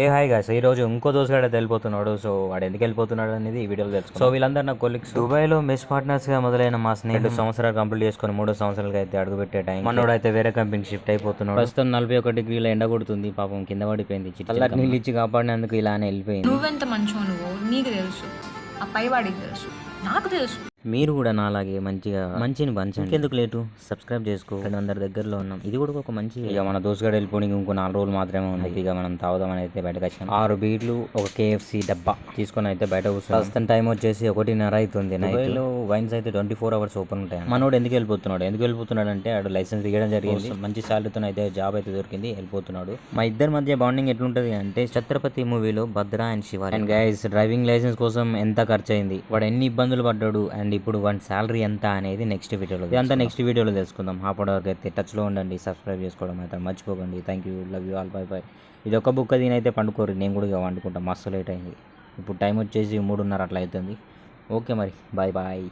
Hi guys, ఈ రోజు ఇంకో దోస్తుగాడు వెళ్ళిపోతున్నాడు. సో వాడు ఎందుకు వెళ్ళిపోతున్నాడు అనేది ఈ వీడియోలో తెలుసు. సో వీళ్ళందరూ నా కొలీగ్స్. దుబాయ్లో మెస్ పార్ట్నర్స్గా మొదలైన మా స్నేహితులు 2 సంవత్సరాలు కంప్లీట్ చేసుకొని 3 సంవత్సరాలకి అయితే అడుగుపెట్టే టైం మనోడు అయితే వేరే కంపెనీకి షిఫ్ట్ అయిపోతున్నాడు. ప్రస్తుతం 41 డిగ్రీల ఎండ కొడుతుంది. పాపం కింద పడిపోయింది. చల్లటి నీళ్ళు ఇచ్చి కాపాడినందుకు ఇలానే వెళ్ళిపోయింది. నువ్వెంత మంచో నువ్వు నీకు తెలుసు, ఆ పైవాడికి తెలుసు, నాకు తెలుసు. మీరు కూడా నాలాగే మంచిని పంచండి. ఇంకెందుకు లేటు, సబ్స్క్రైబ్ చేసుకో. 200 దగ్గరలో ఉన్నాం. ఇది కూడా ఒక మంచి. ఇక మన దోస్తుగాడు వెళ్ళిపోయి ఇంకో 4 రోజులు మాత్రమే ఉంది. ఇక మనం తాగుదామని అయితే బయటకు వచ్చినాం. 6 బీర్లు, ఒక KFC డబ్బా తీసుకొని అయితే బయట కూర్చున్నాం. ప్రస్తుతం టైం వచ్చేసి 1:30 అవుతుంది. నైట్లో వైన్స్ అయితే 24 hours ఓపెన్ ఉంటాయి. మనోడు ఎందుకు వెళ్ళిపోతున్నాడు అంటే ఆడు లైసెన్స్ తీయడం జరిగింది. మంచి శాలరీతో అయితే జాబ్ అయితే దొరికింది, వెళ్ళిపోతున్నాడు. మా ఇద్దరి మధ్య బాండింగ్ ఎట్లుంటది అంటే ఛత్రపతి మూవీలో Bhadra and Shiva. And guys, driving licence కోసం ఎంత ఖర్చు అయింది, వాడు ఎన్ని ఇబ్బందులు పడ్డాడు, అండ్ ఇప్పుడు వన్ శాలరీ ఎంత అనేది నెక్స్ట్ వీడియోలో తెలుసుకుందాం. అప్పటి వరకు అయితే టచ్లో ఉండండి, సబ్స్క్రైబ్ చేసుకోవడం అయితే మర్చిపోకండి. Thank you, love you all, by by. ఇది ఒక బుక్ దీనైతే పండుకోరు, నేను కూడా వండుకుంటా. మస్తు లేట్ అయింది. ఇప్పుడు టైం వచ్చేసి 3:30 అట్లా అవుతుంది. ఓకే మరి, బాయ్ బాయ్.